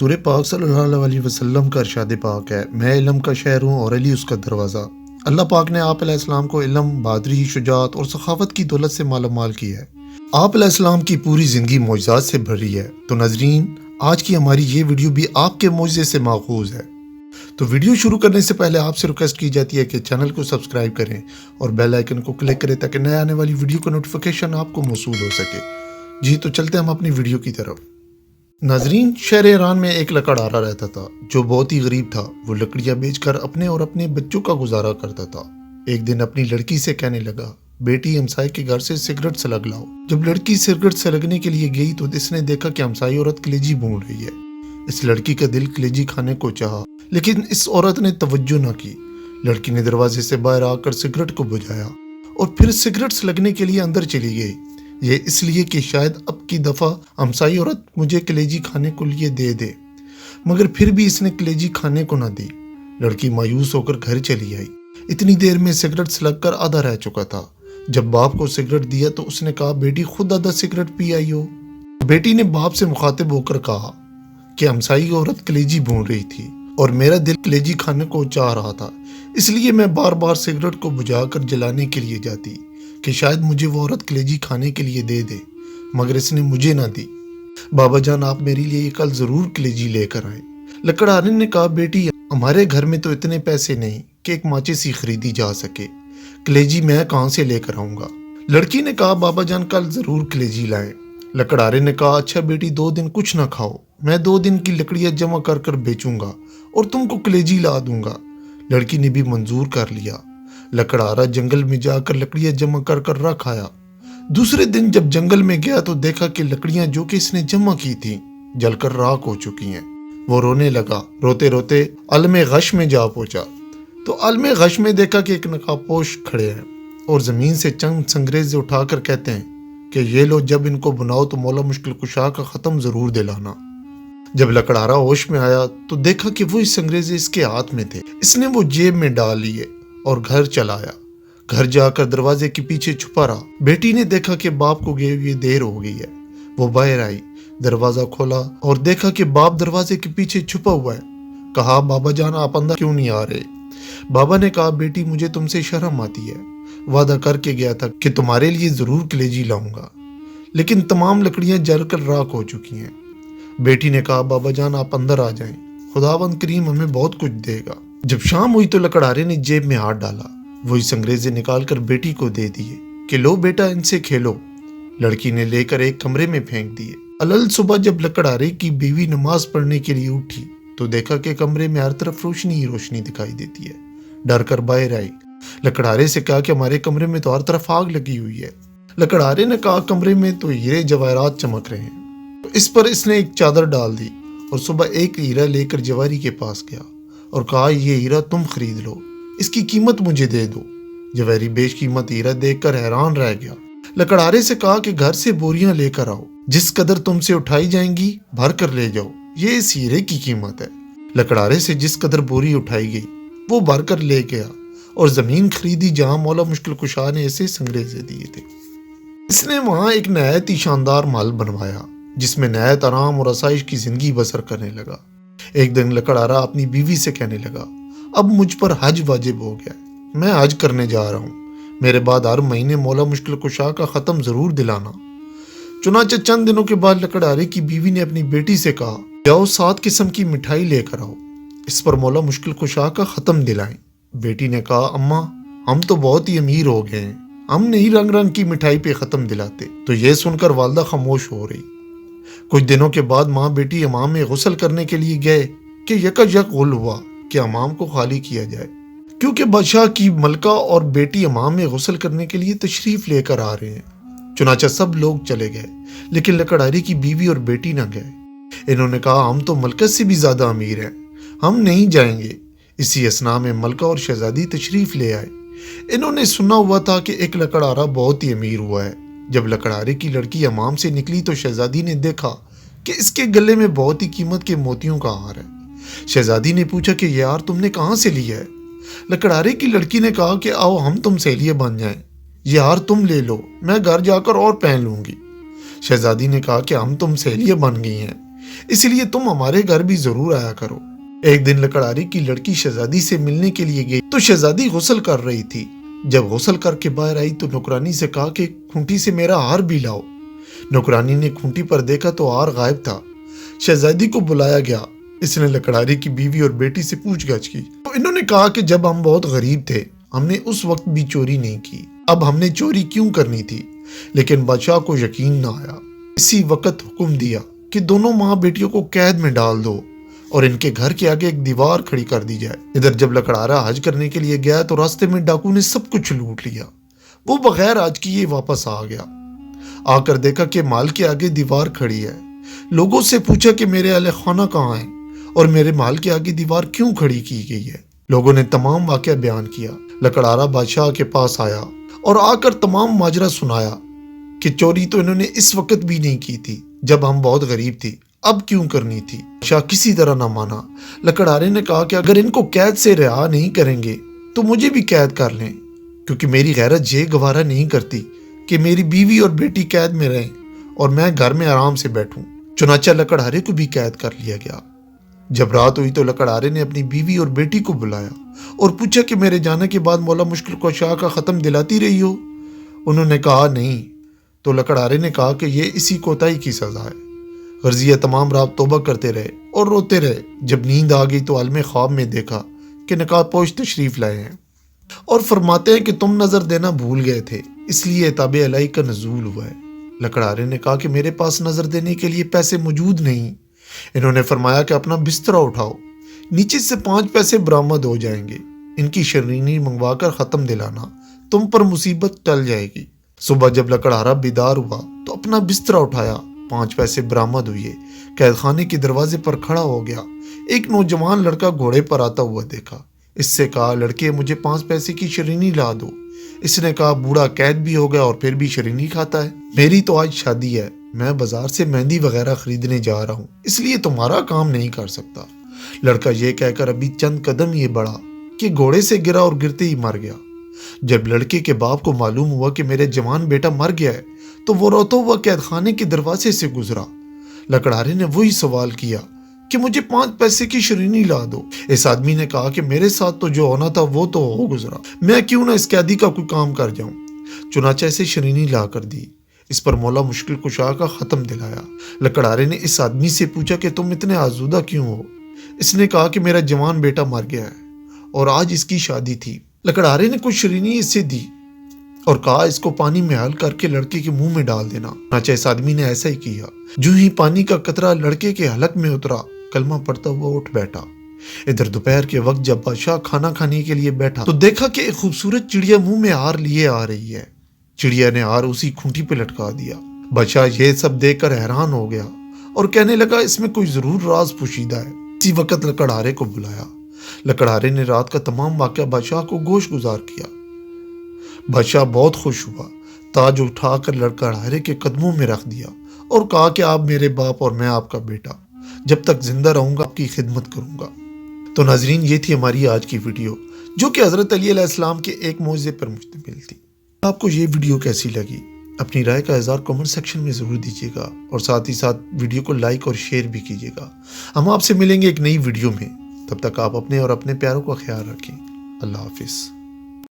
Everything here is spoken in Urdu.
سورہ پاک صلی اللہ علیہ وسلم کا ارشاد پاک ہے، میں علم کا شہر ہوں اور علی اس کا دروازہ۔ اللہ پاک نے آپ علیہ السلام کو علم، بہادری، شجاعت اور سخاوت کی دولت سے مالا مال کیا ہے۔ آپ علیہ السلام کی پوری زندگی معجزات سے بھری ہے۔ تو ناظرین، آج کی ہماری یہ ویڈیو بھی آپ کے معجزے سے ماخوذ ہے۔ تو ویڈیو شروع کرنے سے پہلے آپ سے ریکویسٹ کی جاتی ہے کہ چینل کو سبسکرائب کریں اور بیل آئیکن کو کلک کریں تاکہ نئے آنے والی ویڈیو کا نوٹیفیکیشن آپ کو موصول ہو سکے۔ جی تو چلتے ہیں ہم اپنی ویڈیو کی طرف۔ ناظرین، شہر ایران میں ایک لکڑہارا رہتا تھا جو بہت ہی غریب تھا۔ وہ لکڑیاں بیچ کر اپنے اور اپنے بچوں کا گزارا کرتا تھا۔ ایک دن اپنی لڑکی سے کہنے لگا، بیٹی ہمسائے کے گھر سے سگریٹ سلگ لاؤ۔ جب لڑکی سگریٹ سلگنے کے لیے گئی تو اس نے دیکھا کہ ہمسائی عورت کلیجی بھون رہی ہے۔ اس لڑکی کا دل کلیجی کھانے کو چاہا، لیکن اس عورت نے توجہ نہ کی۔ لڑکی نے دروازے سے باہر آ کر سگریٹ کو بجھایا اور پھر سگریٹ سلگنے کے لیے اندر چلی گئی۔ یہ اس لیے کہ شاید اب کی دفعہ ہمسائی عورت مجھے کلیجی کھانے کو لیے دے دے، مگر پھر بھی اس نے کلیجی کھانے کو نہ دی۔ لڑکی مایوس ہو کر گھر چلی آئی۔ اتنی دیر میں سگریٹ سلگ کر آدھا رہ چکا تھا۔ جب باپ کو سگریٹ دیا تو اس نے کہا، بیٹی خود آدھا سگریٹ پی آئی ہو۔ بیٹی نے باپ سے مخاطب ہو کر کہا کہ ہمسائی عورت کلیجی بھون رہی تھی اور میرا دل کلیجی کھانے کو چاہ رہا تھا، اس لیے میں بار بار سگریٹ کو بجھا کر جلانے کے لیے جاتی کہ شاید مجھے وہ عورت کلیجی کھانے کے لیے دے دے، مگر اس نے مجھے نہ دی۔ بابا جان، آپ میرے لیے کل ضرور کلیجی لے کر آئیں۔ لکڑہارے نے کہا، بیٹی ہمارے گھر میں تو اتنے پیسے نہیں کہ ایک ماچس ہی خریدی جا سکے، کلیجی میں کہاں سے لے کر آؤں گا؟ لڑکی نے کہا، بابا جان کل ضرور کلیجی لائیں۔ لکڑہارے نے کہا، اچھا بیٹی 2 دن کچھ نہ کھاؤ، میں 2 دن کی لکڑیاں جمع کر کر بیچوں گا اور تم کو کلیجی لا دوں گا۔ لڑکی نے بھی منظور کر لیا۔ لکڑہارا جنگل میں جا کر لکڑیاں جمع کر کر رکھ آیا۔ دوسرے دن جب جنگل میں گیا تو دیکھا کہ لکڑیاں جو کہ اس نے جمع کی تھیں جل کر راکھ ہو چکی ہیں۔ وہ رونے لگا۔ روتے روتے عالم غش میں جا پہنچا تو عالم غش میں دیکھا کہ ایک نقاب پوش کھڑے ہیں اور زمین سے چند سنگریزے اٹھا کر کہتے ہیں کہ یہ لو، جب ان کو بناؤ تو مولا مشکل کشا کا ختم ضرور دلانا۔ جب لکڑہارا ہوش میں آیا تو دیکھا کہ وہی سنگریزے اس کے ہاتھ میں تھے۔ اس نے وہ جیب میں ڈال لیے اور گھر چلا آیا۔ گھر جا کر دروازے کے پیچھے چھپا رہا۔ بیٹی نے دیکھا کہ باپ کو گئے ہوئے دیر ہو گئی ہے۔ وہ باہر آئی، دروازہ کھولا اور دیکھا کہ باپ دروازے کے پیچھے چھپا ہوا ہے۔ کہا، بابا جان آپ اندر کیوں نہیں آ رہے؟ بابا نے کہا، بیٹی مجھے تم سے شرم آتی ہے، وعدہ کر کے گیا تھا کہ تمہارے لیے ضرور کلیجی لاؤں گا، لیکن تمام لکڑیاں جل کر راکھ ہو چکی ہیں۔ بیٹی نے کہا، بابا جان آپ اندر آ جائیں، خداوند کریم ہمیں بہت کچھ دے گا۔ جب شام ہوئی تو لکڑہارے نے جیب میں ہاتھ ڈالا، وہی سنگریزے نکال کر بیٹی کو دے دیے کہ لو بیٹا ان سے کھیلو۔ لڑکی نے لے کر ایک کمرے میں پھینک دیے۔ الل صبح جب لکڑہارے کی بیوی نماز پڑھنے کے لیے اٹھی تو دیکھا کہ کمرے میں ہر طرف روشنی ہی روشنی دکھائی دیتی ہے۔ ڈر کر باہر آئی۔ لکڑہارے سے کہا کہ ہمارے کمرے میں تو ہر طرف آگ لگی ہوئی ہے۔ لکڑہارے نے کہا، کمرے میں تو ہیرے جواہرات چمک رہے ہیں۔ تو اس پر اس نے ایک چادر ڈال دی اور صبح ایک ہیرا لے کر جواہری کے پاس گیا اور کہا، یہ ہیرا تم خرید لو، اس کی قیمت مجھے دے دو۔ جواہری بیش قیمت ہیرا دیکھ کر حیران رہ گیا۔ لکڑہارے سے کہا کہ گھر سے بوریاں لے کر آؤ، جس قدر تم سے اٹھائی جائیں گی بھر کر لے جاؤ، یہ اس ہیرے کی قیمت ہے۔ لکڑہارے سے جس قدر بوری اٹھائی گئی وہ بھر کر لے گیا اور زمین خریدی جہاں مولا مشکل کشا نے اسے سنگریزے دیے تھے۔ اس نے وہاں ایک نہایت ہی شاندار محل بنوایا جس میں نہایت آرام اور آسائش کی زندگی بسر کرنے لگا۔ ایک دن لکڑہارا اپنی بیوی سے کہنے لگا، اب مجھ پر حج واجب ہو گیا، میں حج کرنے جا رہا ہوں، میرے بعد ہر مہینے مولا مشکل کشا کا ختم ضرور دلانا۔ چنانچہ چند دنوں کے بعد لکڑہارے کی بیوی نے اپنی بیٹی سے کہا، جاؤ 7 قسم کی مٹھائی لے کر آؤ، اس پر مولا مشکل کشا کا ختم دلائیں۔ بیٹی نے کہا، اماں ہم تو بہت ہی امیر ہو گئے ہیں، ہم نہیں رنگ رنگ کی مٹھائی پہ ختم دلاتے۔ تو یہ سن کر والدہ خاموش ہو رہی۔ کچھ دنوں کے بعد ماں بیٹی حمام میں غسل کرنے کے لیے گئے کہ یکایک غل ہوا کہ حمام کو خالی کیا جائے، کیونکہ بادشاہ کی ملکہ اور بیٹی حمام میں غسل کرنے کے لیے تشریف لے کر آ رہے ہیں۔ چنانچہ سب لوگ چلے گئے لیکن لکڑہارے کی بیوی اور بیٹی نہ گئے۔ انہوں نے کہا، ہم تو ملکہ سے بھی زیادہ امیر ہیں، ہم نہیں جائیں گے۔ اسی اثنا میں ملکہ اور شہزادی تشریف لے آئے۔ انہوں نے سنا ہوا تھا کہ ایک لکڑہارا بہت ہی امیر ہوا ہے۔ جب لکڑہارے کی لڑکی حمام سے نکلی تو شہزادی نے دیکھا کہ اس کے گلے میں بہت ہی قیمت کے موتیوں کا ہار ہے۔ شہزادی نے پوچھا کہ یہ ہار تم نے کہاں سے لیا ہے؟ لکڑہارے کی لڑکی نے کہا کہ آؤ ہم تم سہیلیاں بن جائیں، یہ ہار تم لے لو، میں گھر جا کر اور پہن لوں گی۔ شہزادی نے کہا کہ ہم تم سہیلیاں بن گئی ہیں، اس لیے تم ہمارے گھر بھی ضرور آیا کرو۔ ایک دن لکڑہاری کی لڑکی شہزادی سے ملنے کے لیے گئی تو شہزادی غسل کر رہی تھی۔ جب غسل کر کے باہر آئی تو نوکرانی سے کہا کہ کھونٹی سے میرا ہار بھی لاؤ۔ نوکرانی نے کھونٹی پر دیکھا تو ہار غائب تھا۔ شہزادی کو بلایا گیا۔ اس نے لکڑہاری کی بیوی اور بیٹی سے پوچھ گچھ کی تو انہوں نے کہا کہ جب ہم بہت غریب تھے ہم نے اس وقت بھی چوری نہیں کی، اب ہم نے چوری کیوں کرنی تھی؟ لیکن بادشاہ کو یقین نہ آیا۔ اسی وقت حکم دیا کہ دونوں ماں بیٹیوں کو قید میں ڈال دو اور ان کے گھر کے آگے ایک دیوار کھڑی کر دی جائے۔ ادھر جب لکڑہارا حج کرنے کے لیے گیا تو راستے میں ڈاکو نے سب کچھ لوٹ لیا۔ وہ بغیر حج کیے واپس آ گیا۔ آ کر دیکھا کہ مال کے آگے دیوار کھڑی ہے۔ لوگوں سے پوچھا کہ میرے اہل خانہ کہاں ہیں اور میرے مال کے آگے دیوار کیوں کھڑی کی گئی ہے؟ لوگوں نے تمام واقعہ بیان کیا۔ لکڑہارا بادشاہ کے پاس آیا اور آ کر تمام ماجرا سنایا کہ چوری تو انہوں نے اس وقت بھی نہیں کی تھی جب ہم بہت غریب تھی، اب کیوں کرنی تھی؟ بادشاہ کسی طرح نہ مانا۔ لکڑہارے نے کہا کہ اگر ان کو قید سے رہا نہیں کریں گے تو مجھے بھی قید کر لیں، کیونکہ میری غیرت یہ گوارا نہیں کرتی کہ میری بیوی اور بیٹی قید میں رہیں اور میں گھر میں آرام سے بیٹھوں۔ چنانچہ لکڑہارے کو بھی قید کر لیا گیا۔ جب رات ہوئی تو لکڑہارے نے اپنی بیوی اور بیٹی کو بلایا اور پوچھا کہ میرے جانے کے بعد مولا مشکل کشا کا ختم دلاتی رہی ہو؟ انہوں نے کہا نہیں۔ تو لکڑہارے نے کہا کہ یہ اسی کوتاہی کی سزا ہے۔ غرضیہ تمام رات توبہ کرتے رہے اور روتے رہے۔ جب نیند آ گئی تو عالم خواب میں دیکھا کہ نقاب پوش تشریف لائے ہیں اور فرماتے ہیں کہ تم نظر دینا بھول گئے تھے، اس لیے تاب الہی کا نزول ہوا ہے۔ لکڑہارے نے کہا کہ میرے پاس نظر دینے کے لیے پیسے موجود نہیں۔ انہوں نے فرمایا کہ اپنا بستر اٹھاؤ، نیچے سے 5 پیسے برآمد ہو جائیں گے، ان کی شرینی منگوا کر ختم دلانا، تم پر مصیبت ٹل جائے گی۔ صبح جب لکڑہارا بیدار ہوا تو اپنا بستر اٹھایا، 5 پیسے برآمد ہوئے۔ قید خانے کے دروازے پر کھڑا ہو گیا۔ ایک نوجوان لڑکا گھوڑے پر آتا ہوا دیکھا۔ اس سے کہا لڑکے مجھے 5 پیسے کی شرینی لا دو۔ اس نے کہا بوڑھا قید بھی ہو گیا اور پھر بھی شرینی کھاتا ہے، میری تو آج شادی ہے، میں بازار سے مہندی وغیرہ خریدنے جا رہا ہوں، اس لیے تمہارا کام نہیں کر سکتا۔ لڑکا یہ کہہ کر ابھی چند قدم یہ بڑھا کہ گھوڑے سے گرا اور گرتے ہی مر گیا۔ جب لڑکے کے باپ کو معلوم ہوا کہ میرے جوان بیٹا مر گیا ہے تو وہ روتا ہوا قید خانے کے دروازے سے گزرا۔ لکڑہارے نے وہی سوال کیا کہ مجھے 5 پیسے کی شرینی لا دو۔ اس آدمی نے کہا کہ میرے ساتھ تو جو ہونا تھا وہ تو ہو گزرا، میں کیوں نہ اس قیدی کا کوئی کام کر جاؤں۔ چنانچہ اسے شرینی لا کر دی۔ اس پر مولا مشکل کشا کا ختم دلایا۔ لکڑہارے نے اس آدمی سے پوچھا کہ تم اتنے آزودہ کیوں ہو؟ اس نے کہا کہ میرا جوان بیٹا مر گیا ہے اور آج اس کی شادی تھی۔ لکڑہارے نے کچھ شرینی اس سے دی اور کہا اس کو پانی میں حل کر کے لڑکے کے منہ میں ڈال دینا۔ چنانچہ اس آدمی نے ایسا ہی کیا۔ جو ہی پانی کا قطرہ لڑکے کے حلق میں اترا، کلمہ پڑھتا ہوا اٹھ بیٹھا۔ ادھر دوپہر کے وقت جب بادشاہ کھانا کھانے کے لیے بیٹھا تو دیکھا کہ ایک خوبصورت چڑیا منہ میں ہار لیے آ رہی ہے۔ چڑیا نے ہار اسی کھونٹی پہ لٹکا دیا۔ بادشاہ یہ سب دیکھ کر حیران ہو گیا اور کہنے لگا اس میں کوئی ضرور راز پوشیدہ ہے۔ اسی وقت لکڑہارے کو بلایا۔ لکڑہارے نے رات کا تمام واقعہ بادشاہ کو گوش گزار کیا۔ بادشاہ بہت خوش ہوا، تاج اٹھا کر لکڑہارے کے قدموں میں رکھ دیا اور کہا کہ آپ میرے باپ اور میں آپ کا بیٹا، جب تک زندہ رہوں گا آپ کی خدمت کروں گا۔ تو ناظرین، یہ تھی ہماری آج کی ویڈیو جو کہ حضرت علی علیہ السلام کے ایک معجزے پر مشتمل تھی۔ آپ کو یہ ویڈیو کیسی لگی؟ اپنی رائے کا اظہار کمنٹ سیکشن میں ضرور دیجیے گا اور ساتھ ہی ساتھ ویڈیو کو لائک اور شیئر بھی کیجیے گا۔ ہم آپ سے ملیں گے ایک نئی ویڈیو میں، تب تک آپ اپنے اور اپنے پیاروں کا خیال رکھیں۔ اللہ حافظ۔